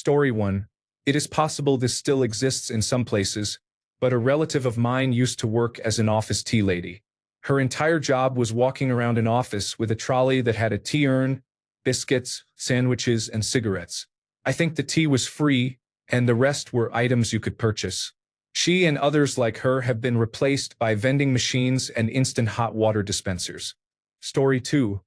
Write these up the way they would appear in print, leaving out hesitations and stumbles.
Story 1. It is possible this still exists in some places, but a relative of mine used to work as an office tea lady. Her entire job was walking around an office with a trolley that had a tea urn, biscuits, sandwiches, and cigarettes. I think the tea was free, and the rest were items you could purchase. She and others like her have been replaced by vending machines and instant hot water dispensers. Story 2.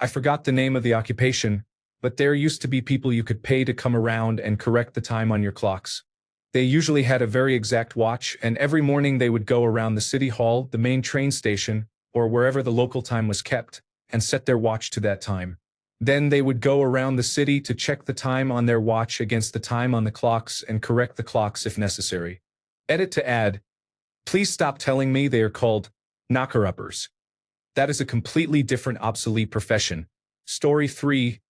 I forgot the name of the occupation, but there used to be people you could pay to come around and correct the time on your clocks. They usually had a very exact watch, and every morning they would go around the city hall, the main train station, or wherever the local time was kept, and set their watch to that time. Then they would go around the city to check the time on their watch against the time on the clocks and correct the clocks if necessary. Edit to add. Please stop telling me they are called knocker-uppers. That is a completely different obsolete profession. Story 3.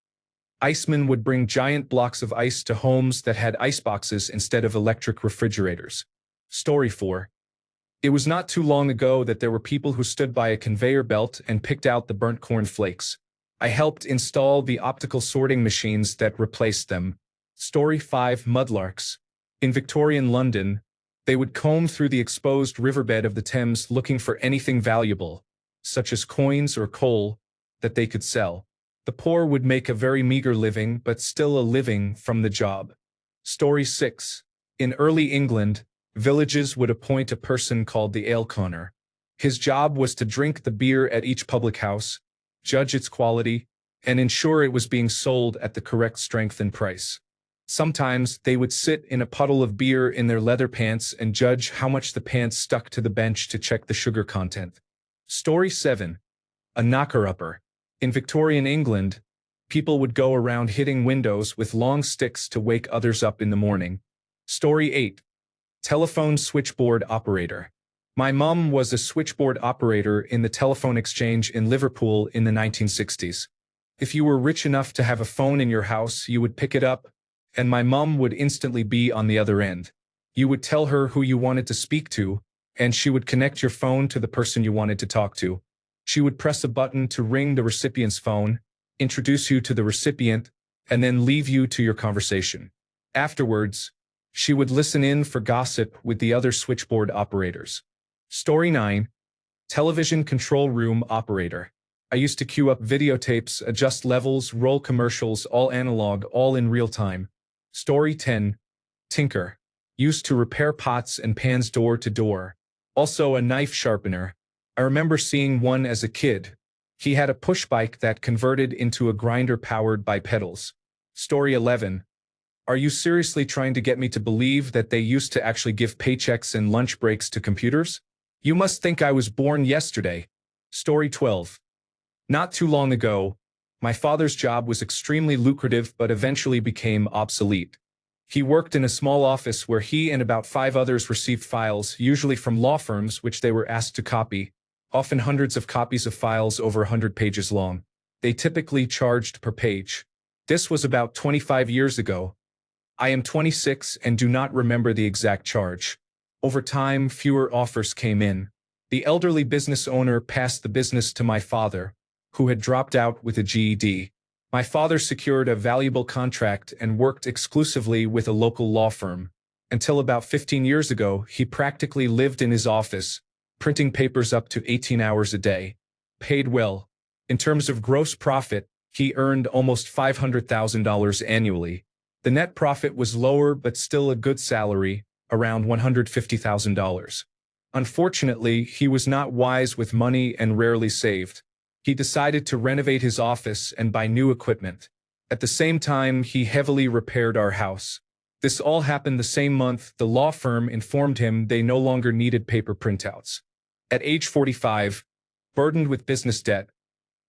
Icemen would bring giant blocks of ice to homes that had iceboxes instead of electric refrigerators. Story 4. It was not too long ago that there were people who stood by a conveyor belt and picked out the burnt corn flakes. I helped install the optical sorting machines that replaced them. Story 5. Mudlarks. In Victorian London, they would comb through the exposed riverbed of the Thames looking for anything valuable, such as coins or coal, that they could sell. The poor would make a very meager living, but still a living from the job. Story 6. In early England, villages would appoint a person called the ale conner. His job was to drink the beer at each public house, judge its quality, and ensure it was being sold at the correct strength and price. Sometimes they would sit in a puddle of beer in their leather pants and judge how much the pants stuck to the bench to check the sugar content. Story 7. A knocker-upper. In Victorian England, people would go around hitting windows with long sticks to wake others up in the morning. Story 8. Telephone switchboard operator. My mum was a switchboard operator in the telephone exchange in Liverpool in the 1960s. If you were rich enough to have a phone in your house, you would pick it up, and my mum would instantly be on the other end. You would tell her who you wanted to speak to, and she would connect your phone to the person you wanted to talk to. She would press a button to ring the recipient's phone, introduce you to the recipient, and then leave you to your conversation. Afterwards, she would listen in for gossip with the other switchboard operators. Story 9. Television control room operator. I used to queue up videotapes, adjust levels, roll commercials, all analog, all in real time. Story 10. Tinker. Used to repair pots and pans door to door. Also a knife sharpener. I remember seeing one as a kid. He had a push bike that converted into a grinder powered by pedals. Story 11. Are you seriously trying to get me to believe that they used to actually give paychecks and lunch breaks to computers? You must think I was born yesterday. Story 12. Not too long ago, my father's job was extremely lucrative but eventually became obsolete. He worked in a small office where he and about 5 others received files, usually from law firms, which they were asked to copy, often hundreds of copies of files over 100 pages long. They typically charged per page. This was about 25 years ago. I am 26 and do not remember the exact charge. Over time, fewer offers came in. The elderly business owner passed the business to my father, who had dropped out with a GED. My father secured a valuable contract and worked exclusively with a local law firm. Until about 15 years ago, he practically lived in his office, printing papers up to 18 hours a day. Paid well. In terms of gross profit, he earned almost $500,000 annually. The net profit was lower but still a good salary, around $150,000. Unfortunately, he was not wise with money and rarely saved. He decided to renovate his office and buy new equipment. At the same time, he heavily repaired our house. This all happened the same month the law firm informed him they no longer needed paper printouts. At age 45, burdened with business debt,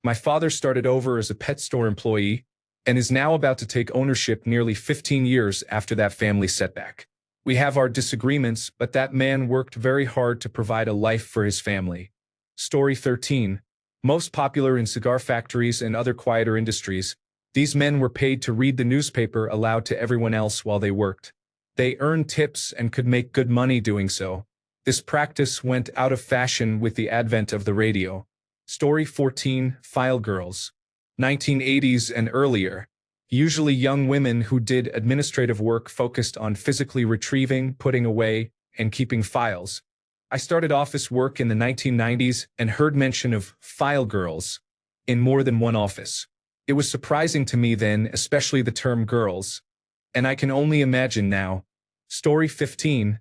my father started over as a pet store employee and is now about to take ownership nearly 15 years after that family setback. We have our disagreements, but that man worked very hard to provide a life for his family. Story 13. Most popular in cigar factories and other quieter industries, these men were paid to read the newspaper aloud to everyone else while they worked. They earned tips and could make good money doing so. This practice went out of fashion with the advent of the radio. Story 14. File girls. 1980s and earlier. usually young women who did administrative work focused on physically retrieving, putting away, and keeping files. I started office work in the 1990s and heard mention of file girls in more than one office. It was surprising to me then, especially the term girls. And I can only imagine now. Story 15.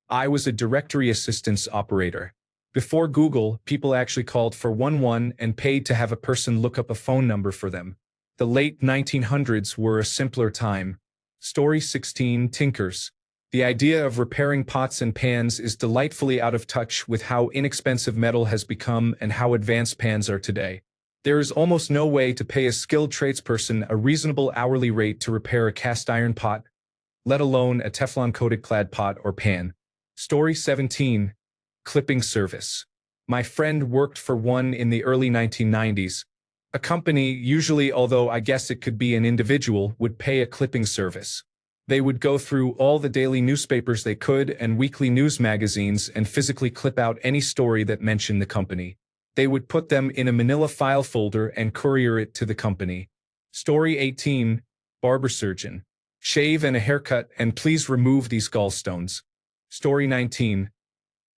I was a directory assistance operator. Before Google, people actually called for 11 and paid to have a person look up a phone number for them. The late 1900s were a simpler time. Story 16. Tinkers. The idea of repairing pots and pans is delightfully out of touch with how inexpensive metal has become and how advanced pans are today. There is almost no way to pay a skilled tradesperson a reasonable hourly rate to repair a cast iron pot, let alone a Teflon-coated clad pot or pan. Story 17. Clipping service. My friend worked for one in the early 1990s. A company, usually, although I guess it could be an individual, would pay a clipping service. They would go through all the daily newspapers they could and weekly news magazines and physically clip out any story that mentioned the company. They would put them in a manila file folder and courier it to the company. Story 18. Barber surgeon. Shave and a haircut, and please remove these gallstones. Story 19.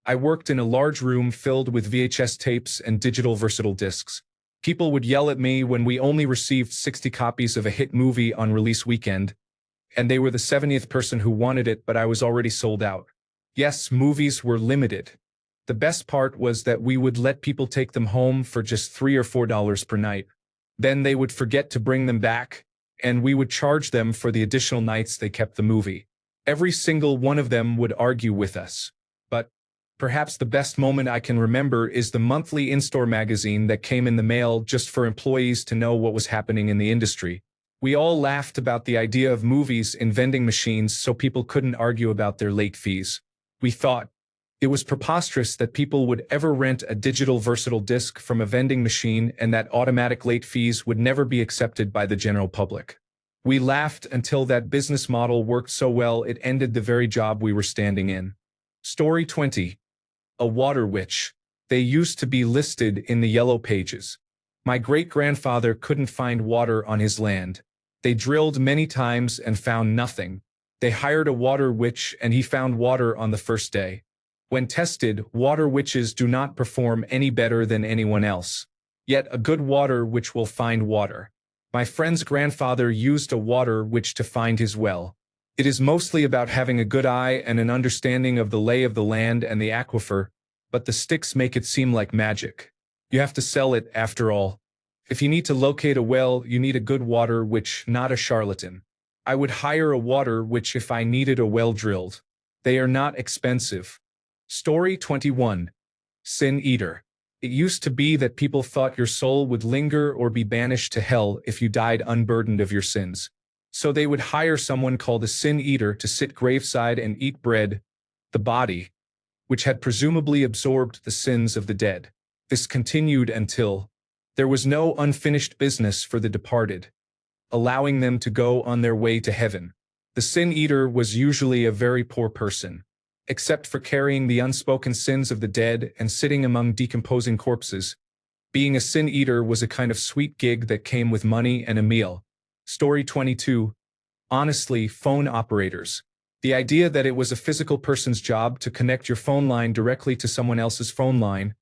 I worked in a large room filled with VHS tapes and digital versatile discs. People would yell at me when we only received 60 copies of a hit movie on release weekend, and they were the 70th person who wanted it, but I was already sold out. Yes, movies were limited. The best part was that we would let people take them home for just $3 or $4 per night. Then they would forget to bring them back, and we would charge them for the additional nights they kept the movie. Every single one of them would argue with us. But perhaps the best moment I can remember is the monthly in-store magazine that came in the mail just for employees to know what was happening in the industry. We all laughed about the idea of movies in vending machines so people couldn't argue about their late fees. We thought it was preposterous that people would ever rent a digital versatile disc from a vending machine and that automatic late fees would never be accepted by the general public. We laughed until that business model worked so well it ended the very job we were standing in. Story 20. A water witch. They used to be listed in the yellow pages. My great-grandfather couldn't find water on his land. They drilled many times and found nothing. They hired a water witch and he found water on the first day. When tested, water witches do not perform any better than anyone else. Yet a good water witch will find water. My friend's grandfather used a water witch to find his well. It is mostly about having a good eye and an understanding of the lay of the land and the aquifer, but the sticks make it seem like magic. You have to sell it, after all. If you need to locate a well, you need a good water witch, not a charlatan. I would hire a water witch if I needed a well drilled. They are not expensive. Story 21. Sin Eater. It used to be that people thought your soul would linger or be banished to hell if you died unburdened of your sins. So they would hire someone called a sin eater to sit graveside and eat bread, the body, which had presumably absorbed the sins of the dead. This continued until there was no unfinished business for the departed, allowing them to go on their way to heaven. The sin eater was usually a very poor person, except for carrying the unspoken sins of the dead and sitting among decomposing corpses. Being a sin eater was a kind of sweet gig that came with money and a meal. Story 22. Honestly, phone operators. The idea that it was a physical person's job to connect your phone line directly to someone else's phone line,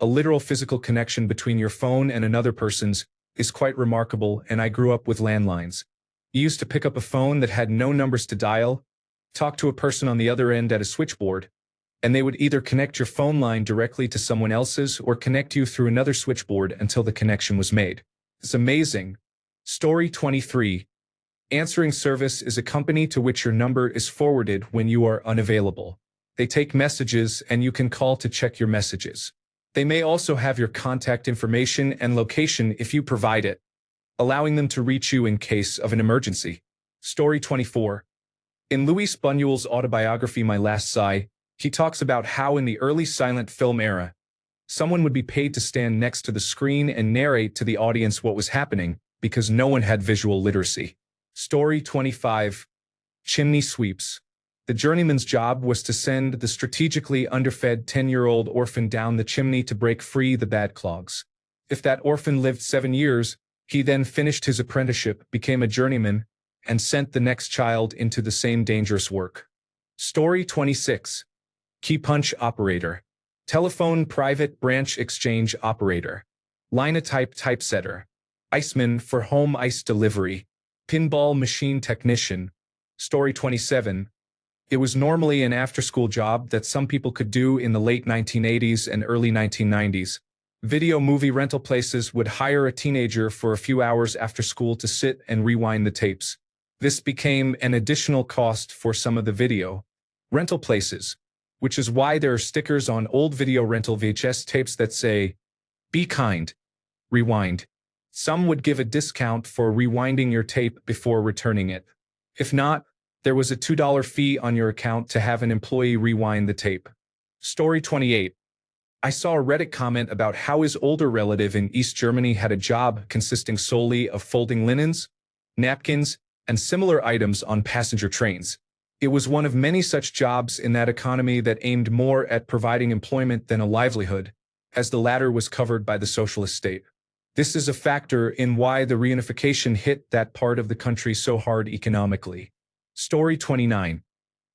a literal physical connection between your phone and another person's, is quite remarkable, and I grew up with landlines. You used to pick up a phone that had no numbers to dial, talk to a person on the other end at a switchboard, and they would either connect your phone line directly to someone else's or connect you through another switchboard until the connection was made. It's amazing. Story 23. Answering service is a company to which your number is forwarded when you are unavailable. They take messages and you can call to check your messages. They may also have your contact information and location if you provide it, allowing them to reach you in case of an emergency. Story 24. In Louis Buñuel's autobiography My Last Sigh, he talks about how in the early silent film era, someone would be paid to stand next to the screen and narrate to the audience what was happening because no one had visual literacy. Story 25. Chimney sweeps. The journeyman's job was to send the strategically underfed 10-year-old orphan down the chimney to break free the bad clogs. If that orphan lived 7 years, He then finished his apprenticeship, became a journeyman, and sent the next child into the same dangerous work. Story 26. Key punch operator. Telephone private branch exchange operator. Linotype typesetter. Iceman for home ice delivery. Pinball machine technician. Story 27. It was normally an after-school job that some people could do in the late 1980s and early 1990s. Video movie rental places would hire a teenager for a few hours after school to sit and rewind the tapes. This became an additional cost for some of the video rental places, which is why there are stickers on old video rental VHS tapes that say, "Be kind, rewind." Some would give a discount for rewinding your tape before returning it. If not, there was a $2 fee on your account to have an employee rewind the tape. Story 28. I saw a Reddit comment about how his older relative in East Germany had a job consisting solely of folding linens, napkins, and similar items on passenger trains. It was one of many such jobs in that economy that aimed more at providing employment than a livelihood, as the latter was covered by the socialist state. This is a factor in why the reunification hit that part of the country so hard economically. Story 29.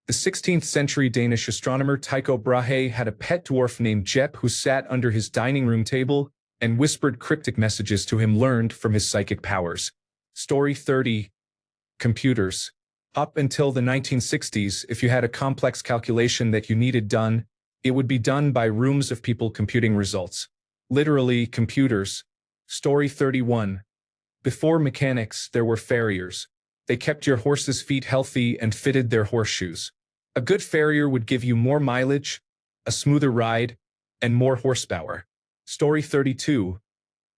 The 16th century Danish astronomer Tycho Brahe had a pet dwarf named Jep who sat under his dining room table and whispered cryptic messages to him learned from his psychic powers. Story 30. Computers. Up until the 1960s, if you had a complex calculation that you needed done, it would be done by rooms of people computing results. Literally, computers. Story 31. Before mechanics, there were farriers. They kept your horse's feet healthy and fitted their horseshoes. A good farrier would give you more mileage, a smoother ride, and more horsepower. Story 32.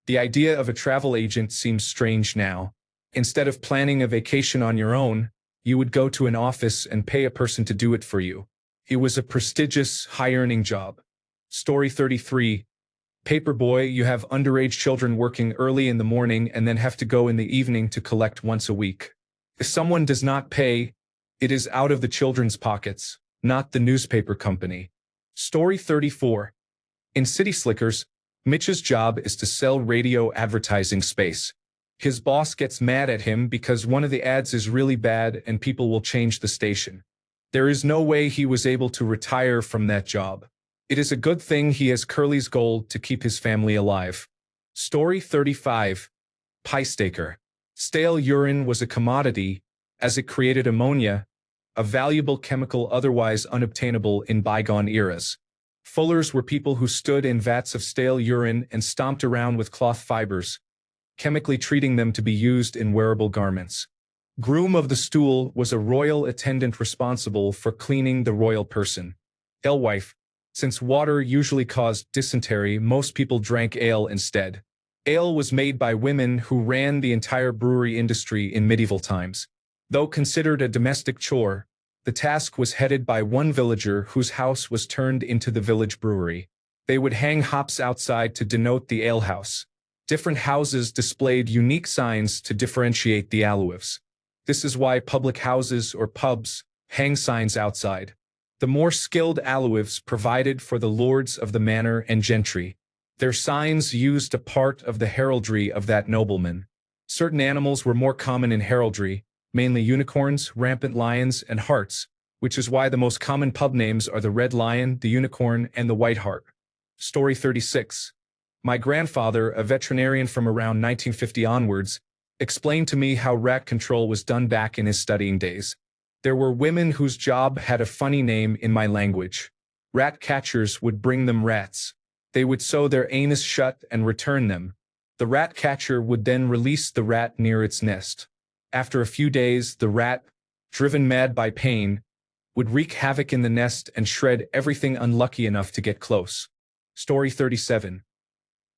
The idea of a travel agent seems strange now. Instead of planning a vacation on your own, you would go to an office and pay a person to do it for you. It was a prestigious, high-earning job. Story 33. Paperboy, you have underage children working early in the morning and then have to go in the evening to collect once a week. If someone does not pay, it is out of the children's pockets, not the newspaper company. Story 34. In City Slickers, Mitch's job is to sell radio advertising space. His boss gets mad at him because one of the ads is really bad and people will change the station. There is no way he was able to retire from that job. It is a good thing he has Curly's gold to keep his family alive. Story 35. Pie staker. Stale urine was a commodity, as it created ammonia, a valuable chemical otherwise unobtainable in bygone eras. Fullers were people who stood in vats of stale urine and stomped around with cloth fibers, chemically treating them to be used in wearable garments. Groom of the stool was a royal attendant responsible for cleaning the royal person. Alewife. Since water usually caused dysentery, most people drank ale instead. Ale was made by women who ran the entire brewery industry in medieval times. Though considered a domestic chore, the task was headed by one villager whose house was turned into the village brewery. They would hang hops outside to denote the alehouse. Different houses displayed unique signs to differentiate the alewives. This is why public houses or pubs hang signs outside. The more skilled alewives provided for the lords of the manor and gentry. Their signs used a part of the heraldry of that nobleman. Certain animals were more common in heraldry, mainly unicorns, rampant lions, and harts, which is why the most common pub names are the Red Lion, the Unicorn, and the White Hart. Story 36. My grandfather, a veterinarian from around 1950 onwards, explained to me how rat control was done back in his studying days. There were women whose job had a funny name in my language. Rat catchers would bring them rats. They would sew their anus shut and return them. The rat catcher would then release the rat near its nest. After a few days, the rat, driven mad by pain, would wreak havoc in the nest and shred everything unlucky enough to get close. Story 37.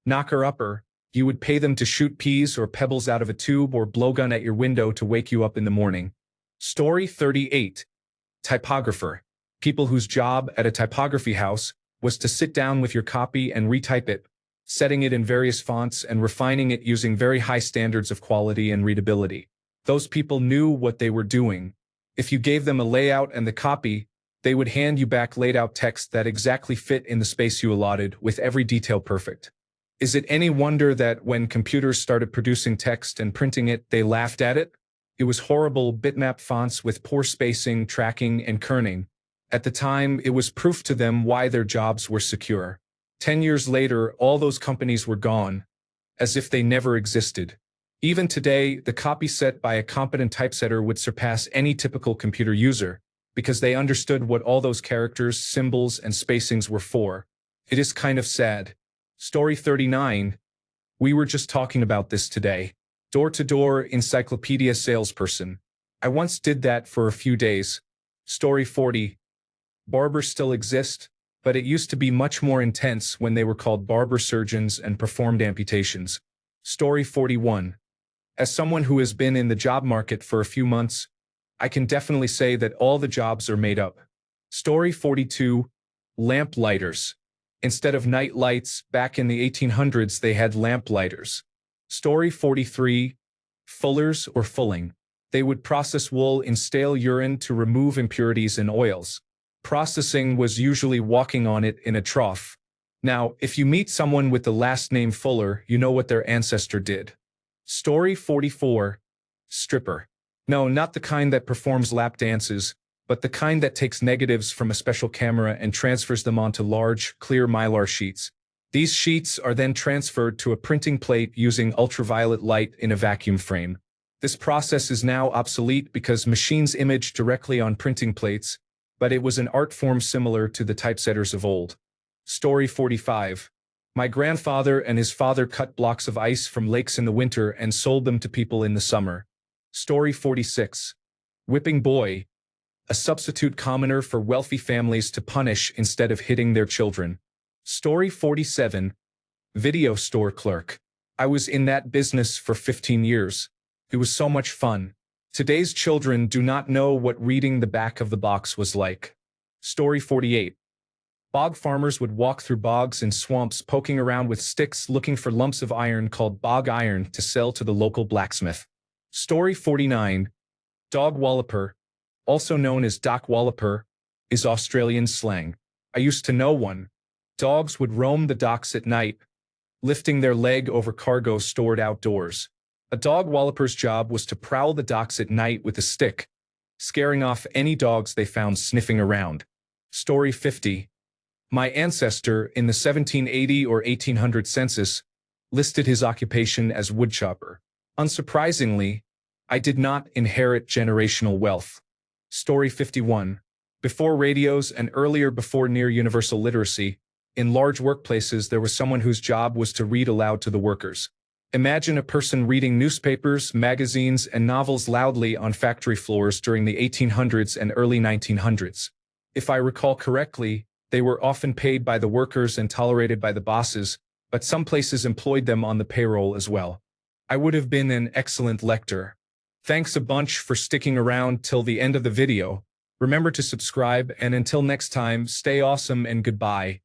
Knocker-upper, you would pay them to shoot peas or pebbles out of a tube or blowgun at your window to wake you up in the morning. Story 38. Typographer. People whose job at a typography house was to sit down with your copy and retype it, setting it in various fonts and refining it using very high standards of quality and readability. Those people knew what they were doing. If you gave them a layout and the copy, they would hand you back laid out text that exactly fit in the space you allotted with every detail perfect. Is it any wonder that when computers started producing text and printing it, they laughed at it? It was horrible bitmap fonts with poor spacing, tracking, and kerning. At the time, it was proof to them why their jobs were secure. 10 years later, all those companies were gone, as if they never existed. Even today, the copy set by a competent typesetter would surpass any typical computer user, because they understood what all those characters, symbols, and spacings were for. It is kind of sad. Story 39. We were just talking about this today. Door-to-door encyclopedia salesperson. I once did that for a few days. Story 40. Barbers still exist, but it used to be much more intense when they were called barber surgeons and performed amputations. Story 41. As someone who has been in the job market for a few months, I can definitely say that all the jobs are made up. Story 42. Lamp lighters. Instead of night lights, back in the 1800s they had lamp lighters. Story 43. Fullers or fulling. They would process wool in stale urine to remove impurities and oils. Processing was usually walking on it in a trough. Now, if you meet someone with the last name Fuller, you know what their ancestor did. Story 44. Stripper. No, not the kind that performs lap dances, but the kind that takes negatives from a special camera and transfers them onto large, clear mylar sheets. These sheets are then transferred to a printing plate using ultraviolet light in a vacuum frame. This process is now obsolete because machines image directly on printing plates, but it was an art form similar to the typesetters of old. Story 45. My grandfather and his father cut blocks of ice from lakes in the winter and sold them to people in the summer. Story 46. Whipping boy. A substitute commoner for wealthy families to punish instead of hitting their children. Story 47. Video store clerk. I was in that business for 15 years. It was so much fun. Today's children do not know what reading the back of the box was like. Story 48. Bog farmers would walk through bogs and swamps poking around with sticks looking for lumps of iron called bog iron to sell to the local blacksmith. Story 49. Dog walloper, also known as dock walloper, is Australian slang. I used to know one. Dogs would roam the docks at night, lifting their leg over cargo stored outdoors. A dog walloper's job was to prowl the docks at night with a stick, scaring off any dogs they found sniffing around. Story 50. My ancestor in the 1780 or 1800 census listed his occupation as woodchopper. Unsurprisingly, I did not inherit generational wealth. Story 51. Before radios and earlier before near universal literacy, in large workplaces there was someone whose job was to read aloud to the workers. Imagine a person reading newspapers, magazines, and novels loudly on factory floors during the 1800s and early 1900s. If I recall correctly, they were often paid by the workers and tolerated by the bosses, but some places employed them on the payroll as well. I would have been an excellent lector. Thanks a bunch for sticking around till the end of the video. Remember to subscribe, and until next time, stay awesome and goodbye.